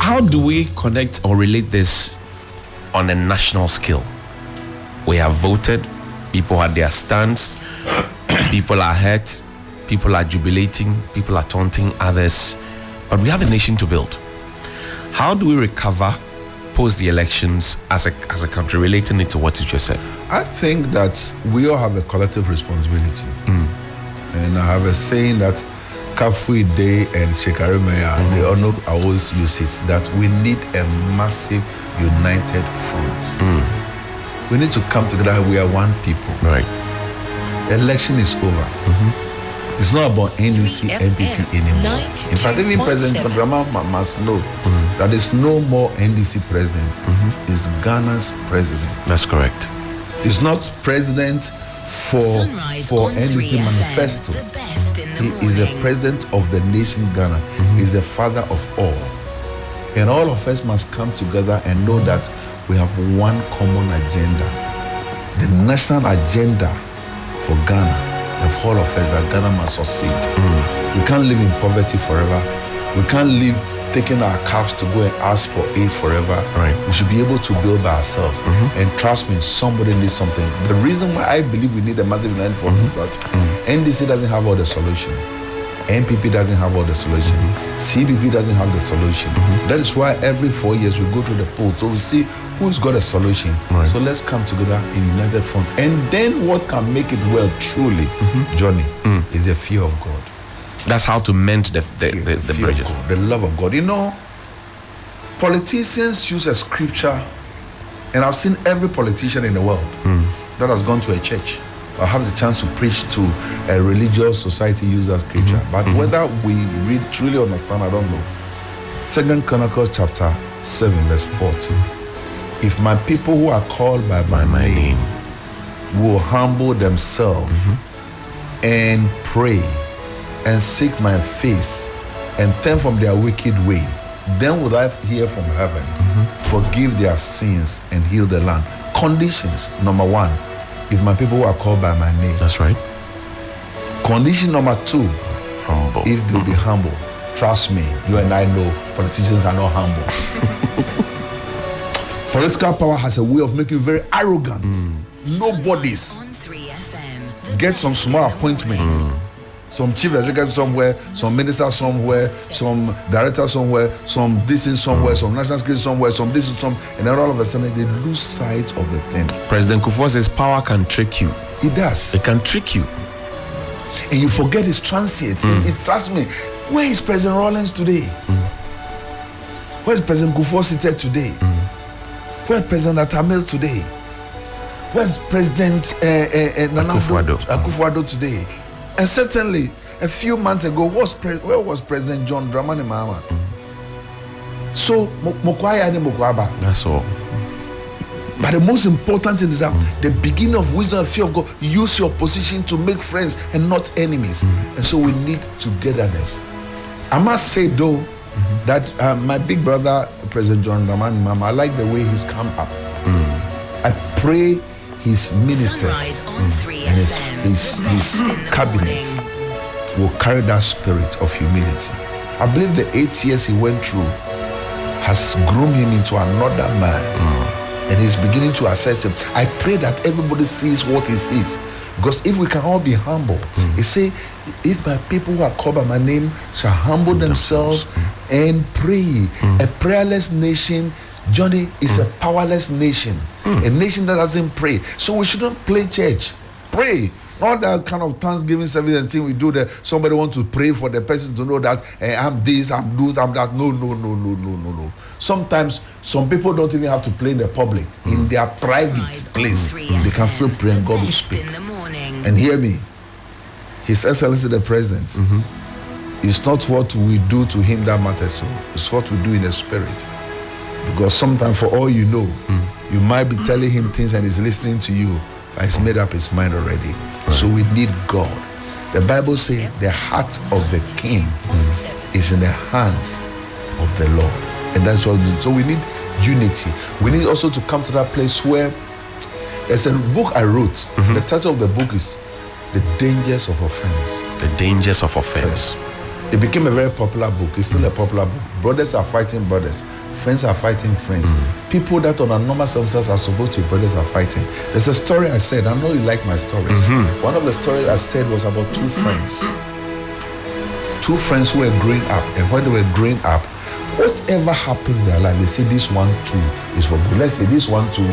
How do we connect or relate this on a national scale? We have voted, people had their stands, people are hurt, people are jubilating, people are taunting others, but we have a nation to build. How do we recover post the elections as a country, relating it to what you just said? I think that we all have a collective responsibility. And I have a saying that Kafui Day and Shekarimaya, they all know, I always use it, that we need a massive united front. We need to come together. We are one people. Right. Election is over. It's not about NDC, MPP anymore. In fact, even President Drama must know that there's no more NDC president. It's Ghana's president. That's correct. It's not president for NDC manifesto. He is a president of the nation Ghana. He's the father of all. And all of us must come together and know that we have one common agenda. The national agenda for Ghana, and for all of us, that Ghana must succeed. We can't live in poverty forever. We can't live taking our caps to go and ask for aid forever. Right. We should be able to build by ourselves. And trust me, somebody needs something. The reason why I believe we need a massive united front is that NDC doesn't have all the solution. MPP doesn't have all the solution. CPP doesn't have the solution. That is why every 4 years we go to the poll, so we see who's got a solution. Right. So let's come together in united front. And then what can make it well, truly, Johnny, is the fear of God. That's how to mend the fear bridges. of God, the love of God. You know, politicians use a scripture, and I've seen every politician in the world that has gone to a church or have the chance to preach to a religious society use that scripture. But whether we really truly understand, I don't know. 2 Chronicles chapter 7, verse 14. If my people who are called by my name will humble themselves and pray and seek my face and turn from their wicked way, then would I hear from heaven, forgive their sins and heal the land. Conditions: number one, if my people who are called by my name. That's right. Condition number two, Humble. if they'll be humble. Trust me, you and I know politicians are not humble. Political power has a way of making you very arrogant. Nobody's get some small appointment. Some chief executive somewhere, some minister somewhere, some director somewhere, some this is somewhere, some national security somewhere, some this is some, and then all of a sudden they lose sight of the thing. President Kufuor says power can trick you. It does. It can trick you. And you forget it's transient. Trust me, where is President Rawlings today? Where is President Kufuor seated today? Where is President Atamils today? Where is President Nana Akufo-Addo today? And certainly, a few months ago, where was President John Dramani Mahama? So, Mokwaya and Mokwaba. That's all. But the most important thing is that the beginning of wisdom and fear of God, use your position to make friends and not enemies. And so we need togetherness. I must say though, that my big brother, President John Dramani Mahama, I like the way he's come up. I pray his ministers and his cabinets will carry that spirit of humility. I believe the 8 years he went through has groomed him into another man, and he's beginning to assess him. I pray that everybody sees what he sees, because if we can all be humble, he say, if my people who are called by my name shall humble themselves and pray. A prayerless nation, Johnny, is a powerless nation. A nation that doesn't pray. So we shouldn't play church. Pray. Not that kind of Thanksgiving service and thing we do that somebody wants to pray for the person to know that I'm this, I'm this, I'm that. No. Sometimes some people don't even have to pray in the public. In their private place, they can still pray and God will speak. And hear me. His Excellency the President, it's not what we do to him that matters. So it's what we do in the spirit. Because sometimes, for all you know, you might be telling him things and he's listening to you, but he's made up his mind already. So we need God. The Bible says the heart of the king is in the hands of the Lord. And that's what we do. So we need unity. We need also to come to that place where there's a book I wrote. The title of the book is The Dangers of Offense. The Dangers of Offense. It became a very popular book. It's still a popular book. Brothers are fighting brothers. Friends are fighting friends. People that on a normal circumstances are supposed to be brothers are fighting. There's a story I said. I know you like my stories. One of the stories I said was about two friends. Two friends who were growing up. And when they were growing up, whatever happens in their life, they say this one too is for good. Let's say this one too.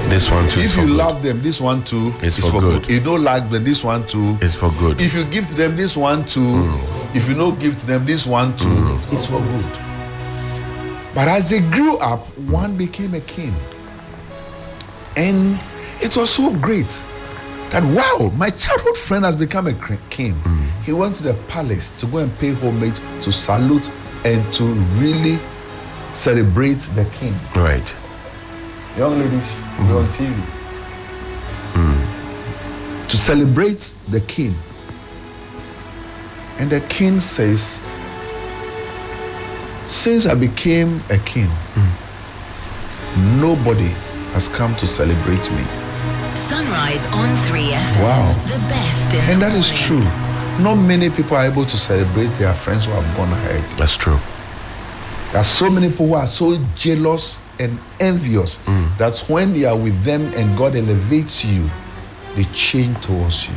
This one too is for good. If you love them, this one too is for good. If you don't like them, this one too is for good. If you give to them, this one too. If you don't give to them, this one too is for good. But as they grew up, one became a king. And it was so great that, wow, my childhood friend has become a king. He went to the palace to go and pay homage, to salute, and to really celebrate the king. Right. Young ladies, you're on TV. To celebrate the king. And the king says, since I became a king, nobody has come to celebrate me. Sunrise on 3FM. Wow. The best in And the that is morning. true. Not many people are able to celebrate their friends who have gone ahead. That's true. There are so many people who are so jealous and envious that when they are with them and God elevates you, they change towards you.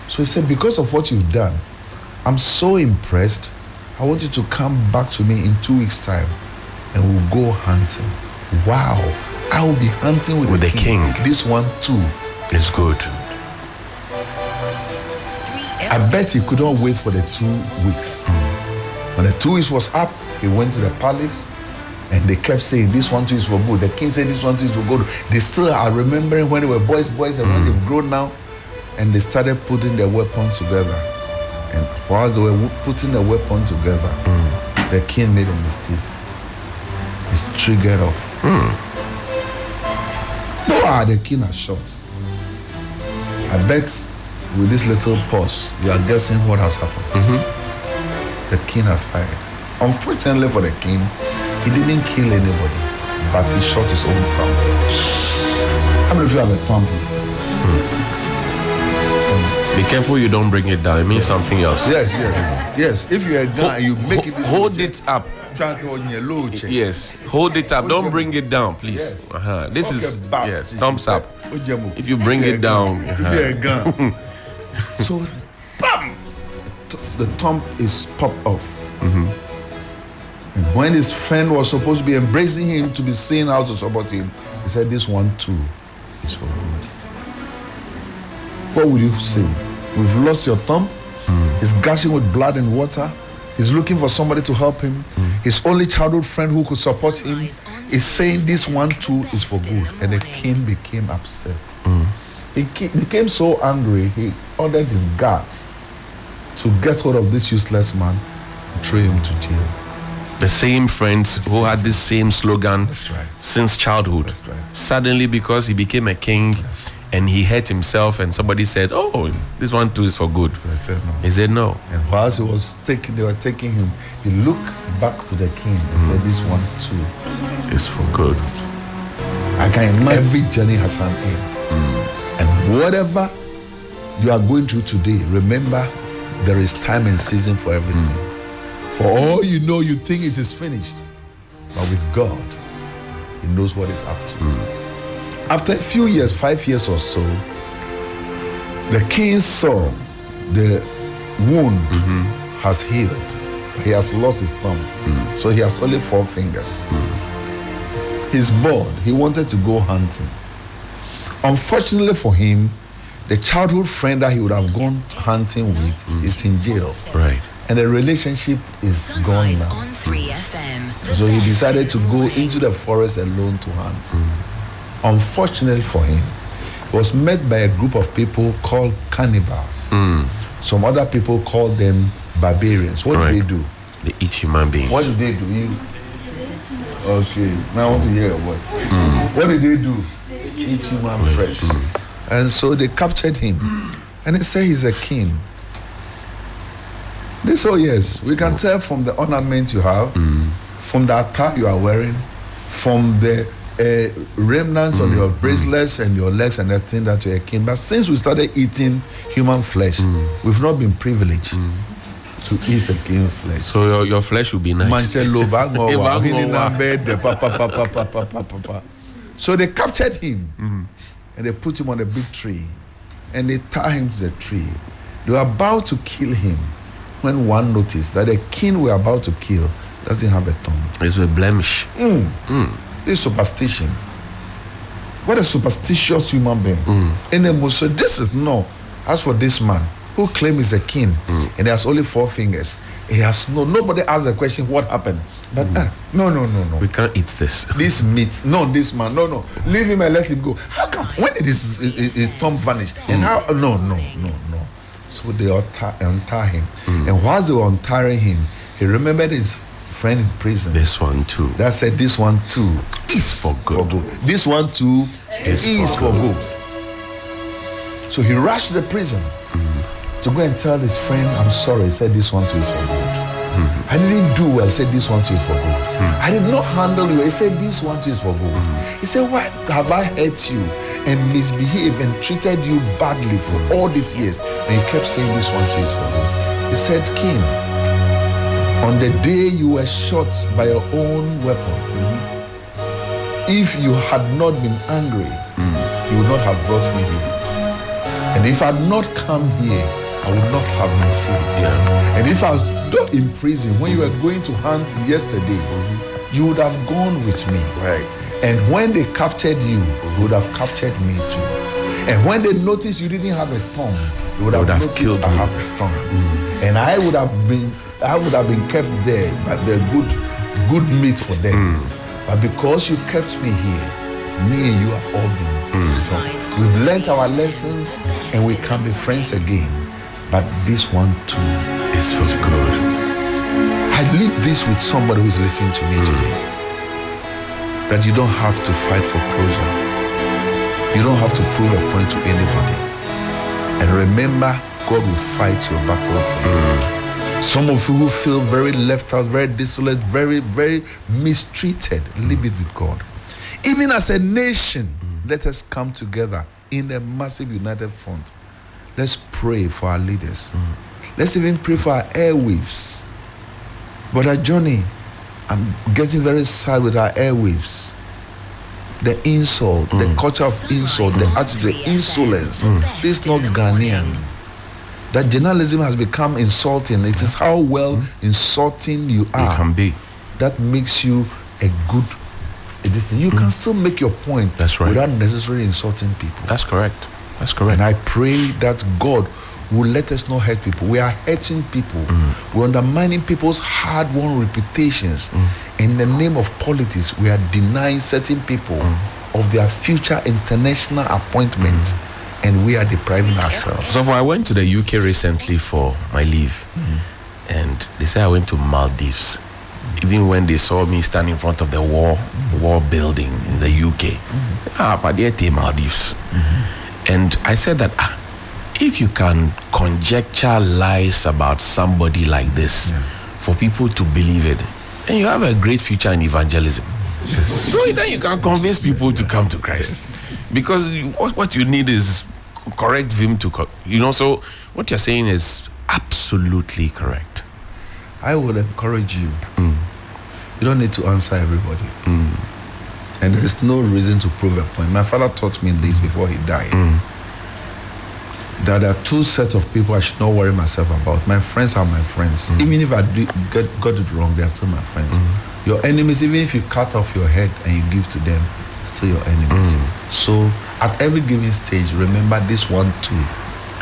So he said, because of what you've done, I'm so impressed. I want you to come back to me in 2 weeks' time and we'll go hunting. Wow. I will be hunting with the king. This one too is good. I bet he could not wait for the 2 weeks. When the 2 weeks was up, he went to the palace and they kept saying, this one too is for good. The king said, this one too is for good. They still are remembering when they were boys, and when they've grown now, and they started putting their weapons together. And whilst they were putting the weapon together, the king made a mistake. He's triggered off. The king has shot. I bet with this little pause, you are guessing what has happened. The king has fired. Unfortunately for the king, he didn't kill anybody, but he shot his own thumb. How many of you have a thumb? Be careful you don't bring it down. It means something else. Yes. If you're a guy and you make it... Hold it up. Yes. Hold it up. Don't bring it down, please. Yes. This is... Yes. Thumbs up. If you bring it down... If you're a gun. So, bam! The thumb is popped off. And when his friend was supposed to be embracing him to be seeing how to support him, he said, this one too is for good. What would you say? We've lost your thumb. He's gushing with blood and water. He's looking for somebody to help him. His only childhood friend who could support him is saying this one too is for good. And the king became upset. He became so angry, he ordered his guard to get hold of this useless man and throw him to jail. The same friends who had this same slogan since childhood. Suddenly, because he became a king and he hurt himself, and somebody said, oh, this one too is for good. So I said no. He said no. And whilst they were taking him, he looked back to the king and said, this one too is for good. I can imagine every journey has an end. And whatever you are going through today, remember there is time and season for everything. For all you know, you think it is finished. But with God, he knows what is up to. After a few years, 5 years or so, the king saw the wound has healed. He has lost his thumb. So he has only 4 fingers. He's bored. He wanted to go hunting. Unfortunately for him, the childhood friend that he would have gone hunting with is in jail. Right. And the relationship is gone now. On 3FM. So he decided to go into the forest alone to hunt. Unfortunately for him, he was met by a group of people called cannibals. Some other people called them barbarians. What do they do? They eat human beings. What do they do? Okay, now I want to hear a word. What did they do? Eat human flesh. And so they captured him. And they say he's a king. They say, oh yes, we can tell from the ornament you have, from the attire you are wearing, from the remnants on your bracelets and your legs and everything that you're a king. But since we started eating human flesh, we've not been privileged. to eat a king's flesh. So your flesh will be nice. So they captured him and they put him on a big tree and they tied him to the tree. They were about to kill him when one noticed that the king we're about to kill doesn't have a tongue. It's a blemish. This superstition. What a superstitious human being. And so this is no. As for this man who claims he's a king and he has only 4 fingers, he has nobody asked the question what happened. But no. We can't eat this. This meat, this man, no. Leave him and let him go. How come? When did his tongue vanish? And how? No. So they untie him. And whilst they were untying him, he remembered his friend in prison. This one too. That said, this one too is for good. This one too is for good. So he rushed to the prison to go and tell his friend, I'm sorry. He said, this one too is for good. I didn't do well. He said, this one too is for good. I did not handle you. He said, this one too is for good. He said, why have I hurt you and misbehaved and treated you badly for all these years? And you kept saying, this one too is for good. He said, King, on the day you were shot by your own weapon, if you had not been angry, you would not have brought me here. And if I had not come here, I would not have been saved. And if I was not in prison when you were going to hunt yesterday, you would have gone with me. Right. And when they captured you, you would have captured me too. And when they noticed you didn't have a tongue, you would have noticed killed me. I have a tongue. And I would have been kept there, but the good meat for them. But because you kept me here, me and you have all been. So we've learned our lessons and we can be friends again. But this one too is for good. I leave this with somebody who's listening to me today. That you don't have to fight for closure. You don't have to prove a point to anybody. And remember, God will fight your battle for you. Some of you who feel very left out, very desolate, very, very mistreated, leave it with God. Even as a nation, let us come together in a massive united front. Let's pray for our leaders. Let's even pray for our airwaves. Brother Johnny, I'm getting very sad with our airwaves. The insult, the culture of insult, the attitude, the insolence. This is not Ghanaian. That journalism has become insulting. It is how well insulting you are. You can be. That makes you a good. You can still make your point. That's right. Without necessarily insulting people. That's correct. That's correct. And I pray that God will let us not hurt people. We are hurting people. We're undermining people's hard-won reputations. In the name of politics, we are denying certain people of their future international appointments. And we are depriving ourselves. So I went to the UK recently for my leave. And they said I went to Maldives. Even when they saw me standing in front of the war building in the UK. But they're Maldives. And I said that if you can conjecture lies about somebody like this for people to believe it, then you have a great future in evangelism. So then you can convince people to come to Christ. Because what you need is correct him to, so what you're saying is absolutely correct. I would encourage you. You don't need to answer everybody. And there's no reason to prove a point. My father taught me this before he died. That there are 2 sets of people I should not worry myself about. My friends are my friends. Even if I got it wrong, they are still my friends. Your enemies, even if you cut off your head and you give to them, they're still your enemies. So at every given stage, remember this one too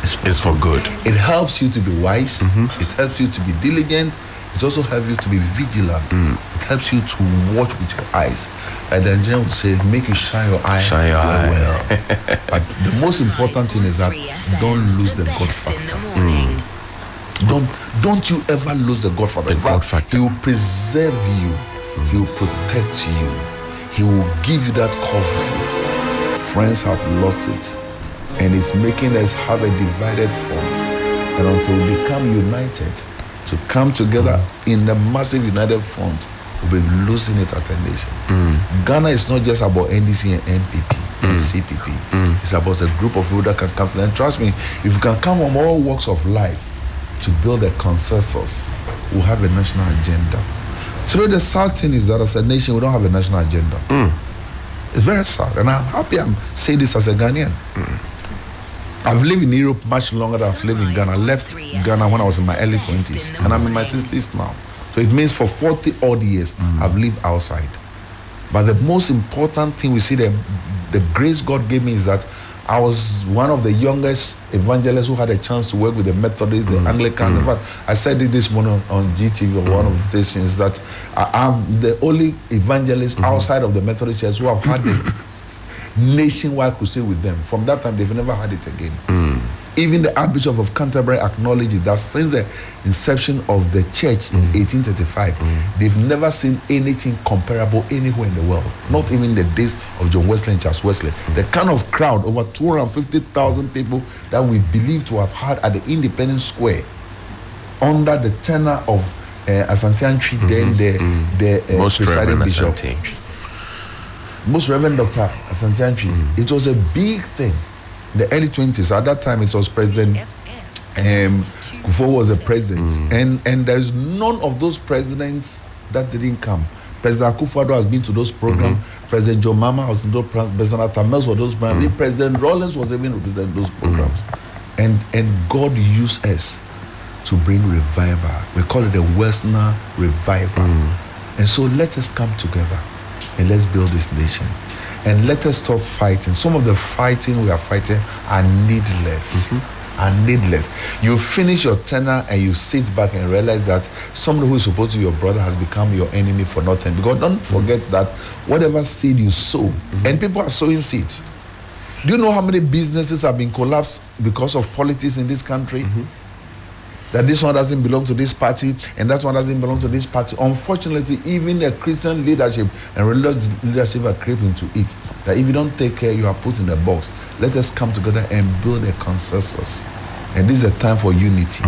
is for good. It helps you to be wise. It helps you to be diligent. It also helps you to be vigilant. It helps you to watch with your eyes. Like the Nigerian would say, make you shine your eye well. But the most important thing is that don't lose the God factor. Don't you ever lose the God factor. He will preserve you. He will protect you. He will give you that comfort. Friends have lost it. And it's making us have a divided front. And until we become united, to come together in the massive united front, we'll be losing it as a nation. Ghana is not just about NDC and NPP and CPP. It's about a group of people that can come together. And trust me, if you can come from all walks of life, to build a consensus, we'll have a national agenda. So the sad thing is that as a nation, we don't have a national agenda. It's very sad, and I'm happy I'm saying this as a Ghanaian. I've lived in Europe much longer than I've lived in Ghana. I left Ghana when I was in my early 20s, and I'm in my 60s now. So it means for 40 odd years, I've lived outside. But the most important thing we see, the grace God gave me is that I was one of the youngest evangelists who had a chance to work with the Methodist, the Anglican. In fact, I said it this morning on GTV, one of the stations, that I'm the only evangelist outside of the Methodist church who have had the nationwide crusade with them. From that time, they've never had it again. Even the Archbishop of Canterbury acknowledged that since the inception of the church in 1835, they've never seen anything comparable anywhere in the world. Not even the days of John Wesley and Charles Wesley. The kind of crowd, over 250,000 people, that we believe to have had at the Independence Square under the tenor of Asante Antwi, then the Most presiding Reverend bishop. Asante. Most Reverend Dr. Asante Antwi. It was a big thing. In the early 20s, at that time it was President Kufuor was the president, and there's none of those presidents that didn't come. President Akufo-Addo has been to those programs. President John Mahama was in those programs. President Atamels was those programs. President Rawlings was even representing those programs. And God used us to bring revival. We call it the Westerner revival. And so let us come together and let's build this nation. And let us stop fighting. Some of the fighting we are fighting are needless. Are needless. You finish your tenure and you sit back and realize that somebody who is supposed to be your brother has become your enemy for nothing. Because don't forget that whatever seed you sow, and people are sowing seeds. Do you know how many businesses have been collapsed because of politics in this country? That this one doesn't belong to this party and that one doesn't belong to this party. Unfortunately, even the Christian leadership and religious leadership are creeping to it. That if you don't take care, you are put in a box. Let us come together and build a consensus. And this is a time for unity.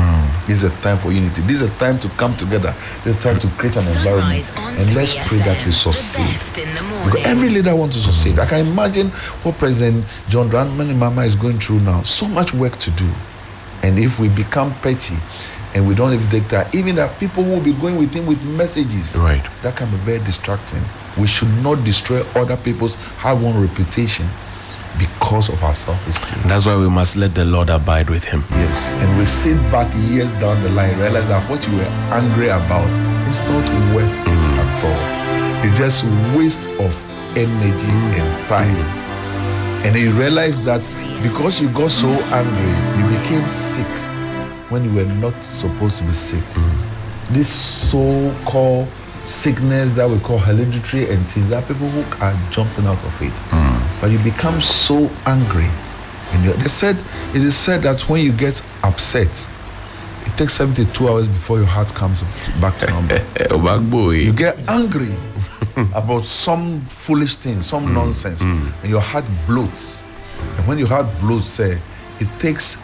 This is a time for unity. This is a time to come together. This is a time to create an environment. And let's pray that we succeed. Because every leader wants to succeed. I can imagine what President John Dramani Mahama is going through now. So much work to do. And if we become petty and we don't even take that, even that people will be going with him with messages, Right. that can be very distracting. We should not destroy other people's hard-won reputation because of our selfishness. That's why we must let the Lord abide with him. Yes. And we sit back years down the line, realize that what you were angry about is not worth it at all. It's just waste of energy and time. And you realize that because you got so angry, you became sick when you were not supposed to be sick. This so-called sickness that we call hereditary and things, there are people who are jumping out of it. But you become so angry. And it is said that when you get upset, it takes 72 hours before your heart comes back to normal. You get angry about some foolish thing, some nonsense, and your heart bloats. And when your heart bloats, it takes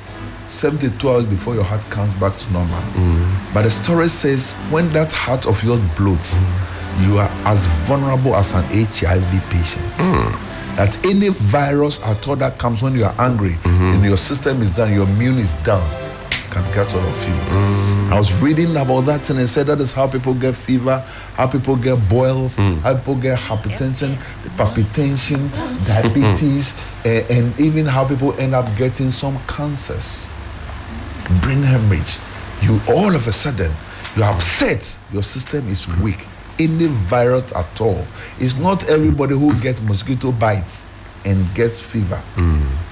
72 hours before your heart comes back to normal. But the story says when that heart of yours bloats, you are as vulnerable as an HIV patient. That any virus at all that comes when you are angry and your system is down, your immune is down, can get out of you. I was reading about that and it said that is how people get fever, how people get boils, how people get hypertension, palpitation, diabetes, and even how people end up getting some cancers, brain hemorrhage. You all of a sudden, you're upset, your system is weak. Any virus at all. It's not everybody who gets mosquito bites and gets fever.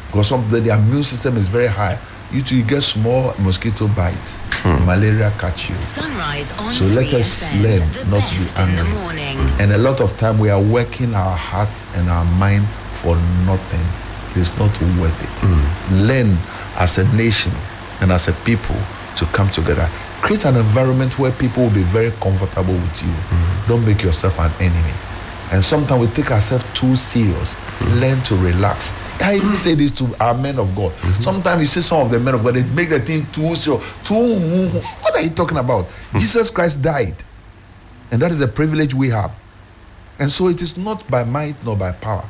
Because some of their immune system is very high. You get small mosquito bites, malaria catch you. Sunrise on So let us 3FM, learn the not to be best in the angry. morning. And a lot of time we are working our hearts and our mind for nothing. It's not worth it. Learn as a nation and as a people to come together. Create an environment where people will be very comfortable with you. Don't make yourself an enemy. And sometimes we take ourselves too serious. Learn to relax. I even say this to our men of God. Sometimes you see some of the men of God, they make the thing too serious. What are you talking about? Jesus Christ died. And that is a privilege we have. And so it is not by might nor by power.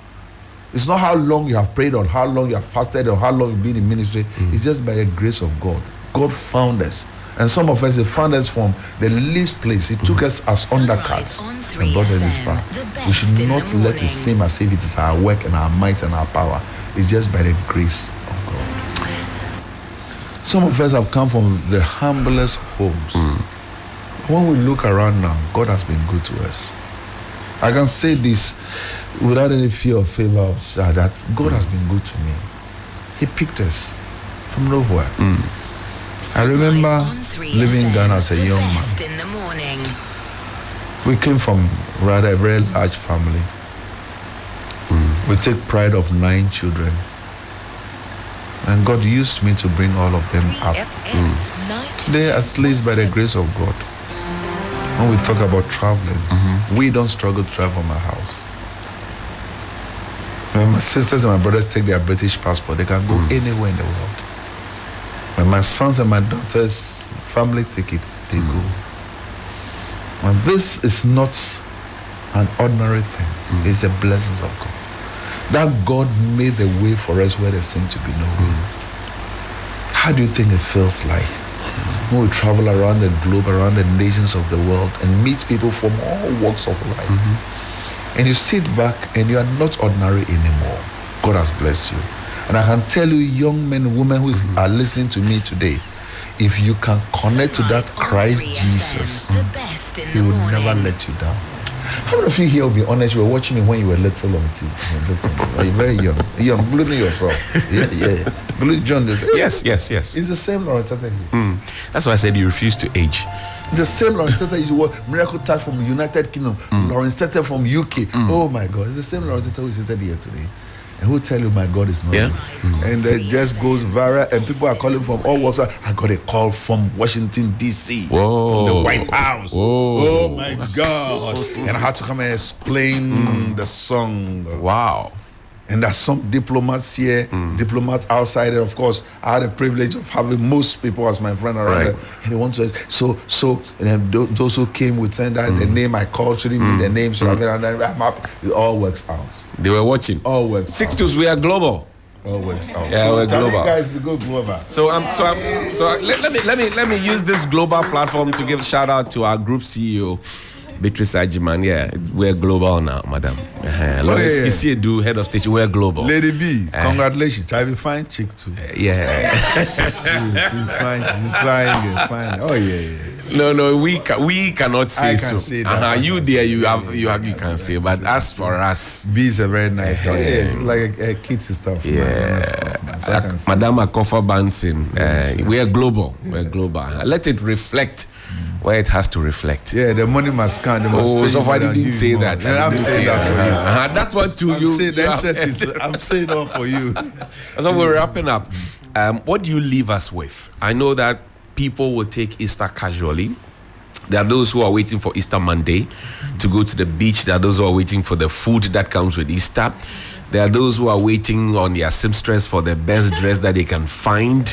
It's not how long you have prayed or how long you have fasted or how long you've been in ministry. It's just by the grace of God. God found us And some of us, they found us from the least place. It took us as undercuts on and brought us this 3FM, far. the We should best in not the let morning. it seem as if it is our work and our might and our power. It's just by the grace of God. Some of us have come from the humblest homes. When we look around now, God has been good to us. I can say this without any fear of favor that God has been good to me. He picked us from nowhere. I remember On 3FM, living in Ghana as a the young man. best in the morning. We came from rather a very large family. We take pride of 9 children. And God used me to bring all of them up. 3FM, Today, at least by the grace of God, when we talk about traveling, we don't struggle to travel from our house. When my sisters and my brothers take their British passport, they can go anywhere in the world. When my sons and my daughters' family take it, they go. And this is not an ordinary thing. It's the blessings of God. That God made the way for us where there seemed to be no way. How do you think it feels like when we travel around the globe, around the nations of the world, and meet people from all walks of life? And you sit back and you are not ordinary anymore. God has blessed you. And I can tell you, young men and women who are listening to me today, if you can connect to that Christ Jesus, the best in He the will morning. never let you down. How many of you here will be honest? You were watching me when you were little on TV. You're very young. Young, believe in yourself. Yeah. Believe John. Yes. It's the same Lord Tetteh here. That's why I said you refuse to age. The same Lawrence Tetteh is what Miracle Touch from United Kingdom, Lawrence Tetteh from UK. Oh my God, it's the same Lawrence Tetteh who is seated here today. And who tell you my God is not Yeah. real. And it just goes viral, and people are calling from all walks. I got a call from Washington DC, Whoa. from the White House. Whoa. Oh my God! And I had to come and explain the song. Wow. And there's some diplomats here, diplomats outside. And of course, I had the privilege of having most people as my friend around Right. there. And they want to, so and then those who came would send out the name I called, shouldn't be the name, so and then I'm up. It all works out. They were watching. All works Six out. twos, we are global. All works out. Yeah, so we're tell global. you guys to go global. Let me use this global platform to give a shout out to our group CEO, Beatrice Ajiman. Yeah, we're global now, madam. Lawrence Kisiedu, head of station, we're global. Lady B, congratulations. I be fine chick too. Yeah. She's fine. She's fine. Oh yeah. No, we cannot say I so. can say that. You there, you can say. But as for us, B is a very nice girl. Yeah, she's like a kid sister. Of mine. So I can say. Madam Akofa Bansin, we are global. We're global. Let it reflect where it has to reflect. Yeah, the money must count. They must pay you So more I than didn't give say you more. that. Yeah, I'm saying that for you. That's what to I'm saying all for you. So we're wrapping up. What do you leave us with? I know that people will take Easter casually. There are those who are waiting for Easter Monday to go to the beach. There are those who are waiting for the food that comes with Easter. There are those who are waiting on their seamstress for the best dress that they can find.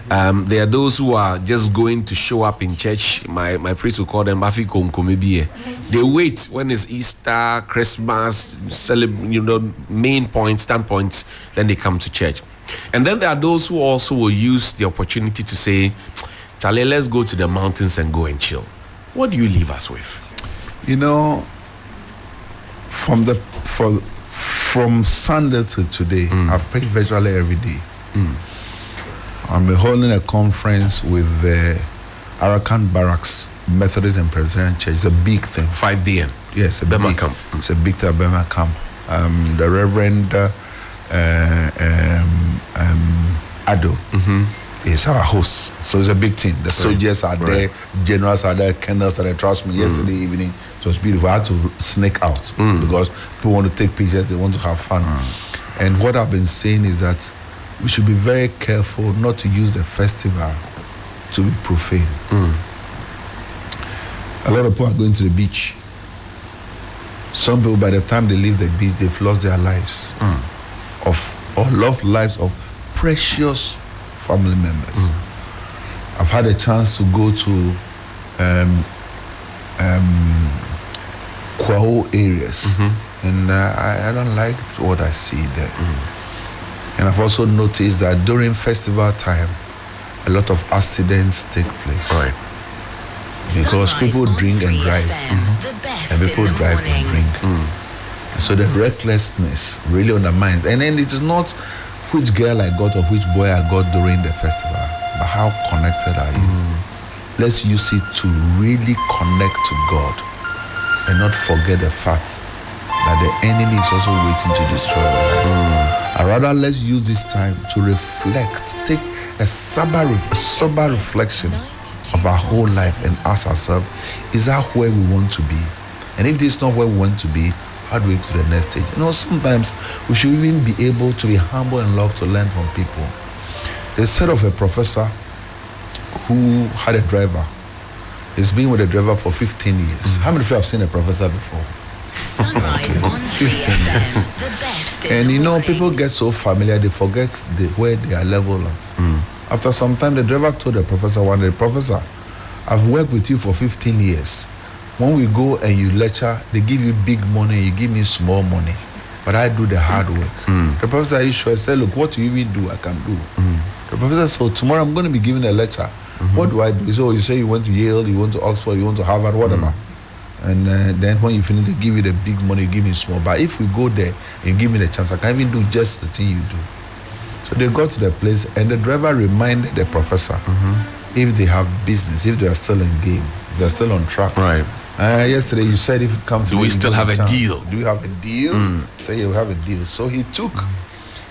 There are those who are just going to show up in church. My priest will call them Bafi Komkomebie. They wait when it's Easter, Christmas, main points, standpoints, then they come to church. And then there are those who also will use the opportunity to say, Charlie, let's go to the mountains and go and chill. What do you leave us with? From Sunday to today, I've prayed virtually every day. I'm holding a conference with the Arakan Barracks Methodist and Presbyterian Church. It's a big thing. 5 p.m. Yes, Bema camp. It's a big thing at Bema camp. The Reverend Ado is our host. So it's a big thing. The soldiers are there, generals are there, colonels are there. Trust me, yesterday evening, it was beautiful. I had to sneak out because people want to take pictures, they want to have fun. And what I've been saying is that we should be very careful not to use the festival to be profane. A lot of people are going to the beach. Some people, by the time they leave the beach, they've lost their lives lives of precious family members. I've had a chance to go to Kwao areas, and I don't like what I see there. And I've also noticed that during festival time, a lot of accidents take place. Right. Because Sunrise people on drink and 3 drive. FM, the best And people in the drive morning. and drink. And so the recklessness really undermines. And then it is not which girl I got or which boy I got during the festival, but how connected are you? Let's use it to really connect to God and not forget the fact that the enemy is also waiting to destroy our life. Rather, let's use this time to reflect, take a sober reflection of our whole life and ask ourselves, is that where we want to be? And if this is not where we want to be, how do we go to the next stage? Sometimes we should even be able to be humble and love to learn from people. They said of a professor who had a driver. He's been with a driver for 15 years. How many of you have seen a professor before? Sunrise on 3 FM, the best in And the morning. people get so familiar, they forget where they are level at. After some time, the driver told the professor one day, Professor, I've worked with you for 15 years. When we go and you lecture, they give you big money, you give me small money. But I do the hard work. The professor, are you sure? I said, look, what you even do, I can do. The professor said, so tomorrow I'm going to be giving a lecture. What do I do? So you say you went to Yale, you went to Oxford, you went to Harvard, whatever. And then when you finish, they give you the big money, you give me small. But if we go there and you give me the chance, I can even do just the thing you do. So they got to the place, and the driver reminded the professor if they have business, if they are still in game, if they are still on track. Right. Yesterday you said if you come to Do we still have a deal? Do we have a deal? Say you have a deal. So he took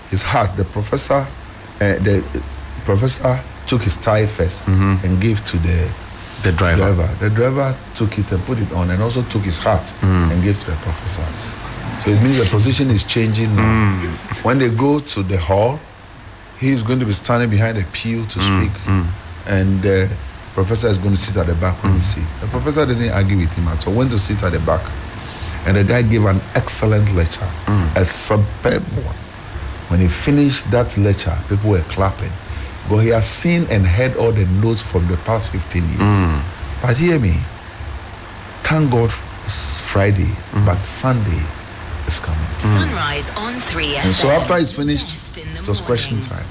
his hat. The professor took his tie first and gave to the driver. The driver took it and put it on, and also took his hat and gave to the professor. So it means the position is changing now. When they go to the hall, he is going to be standing behind a pew to speak, and the professor is going to sit at the back when he sits. The professor didn't argue with him at all. Went to sit at the back, and the guy gave an excellent lecture, a superb one. When he finished that lecture, people were clapping. But he has seen and heard all the notes from the past 15 years. But hear me, thank God it's Friday, but Sunday is coming. Sunrise on 3 FM. And so after he's finished, best in the it was question morning. time.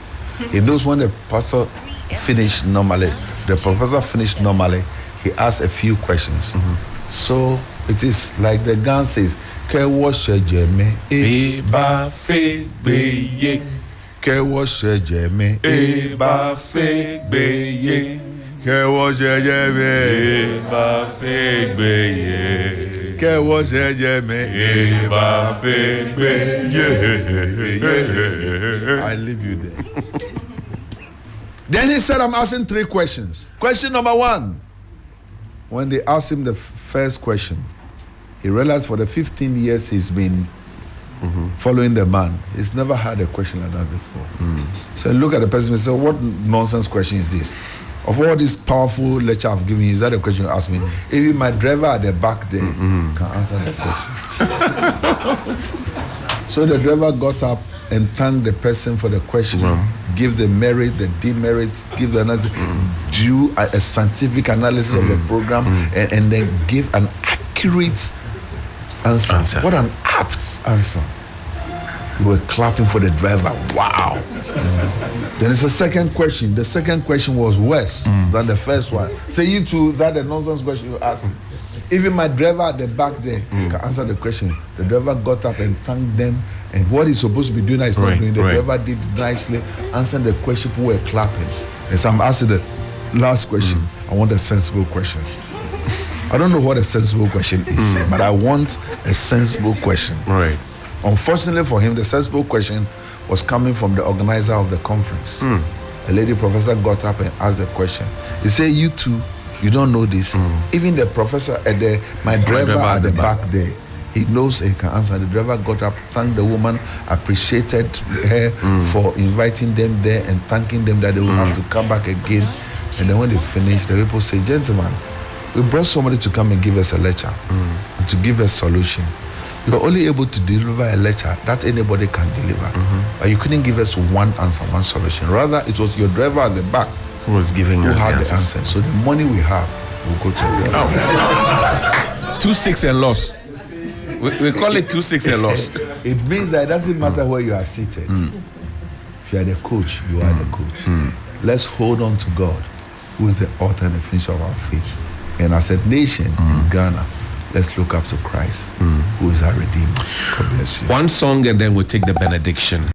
He knows when the pastor finished normally, the professor finished normally, he asks a few questions. So it is like the gun says, Ke wo sheje me e ba fe gbe ye. Ke wo sheje me e ba fe gbe ye. Ke wo sheje me e ba fe gbe ye. Ke wo sheje me e ba fe gbe ye. I leave you there. Then he said, I'm asking 3 questions. Question number 1. When they asked him the first question, he realized for the 15 years he's been following the man, he's never had a question like that before. So look at the person and say, what nonsense question is this? Of all this powerful lecture I've given you, is that a question you asked me? Even my driver at the back there can answer the question. So the driver got up and thanked the person for the question, give the merit, the demerits, give the analysis, do a scientific analysis of the program, and then give an accurate answer. What an apt answer. We were clapping for the driver. Wow. Then there's a second question. The second question was worse than the first one. Say you two, that the nonsense question you asked. Even my driver at the back there can answer the question. The driver got up and thanked them, and what he's supposed to be doing is not doing. The driver did nicely, answered the question, people were clapping. And so I'm asking the last question. I want a sensible question. I don't know what a sensible question is, but I want a sensible question. Right. Unfortunately for him, the sensible question was coming from the organizer of the conference. A lady professor got up and asked the question. He said, you two, you don't know this. Even the professor, my driver at the back there, he knows he can answer. The driver got up, thanked the woman, appreciated her for inviting them there and thanking them that they will have to come back again. And then when they finished, the people say, gentlemen, we brought somebody to come and give us a lecture and to give us a solution. You're only able to deliver a lecture that anybody can deliver. But you couldn't give us one answer, one solution. Rather, it was your driver at the back Who was giving who us had the the answers. answer. So the money we have will go to the driver. 2-6 and loss. We call it 2-6 and loss. It means that it doesn't matter where you are seated. If you are the coach, you are the coach. let's hold on to God, who is the author and the finisher of our faith. And as a nation in Ghana, let's look up to Christ, who is our Redeemer. God bless you. One song and then we'll take the benediction.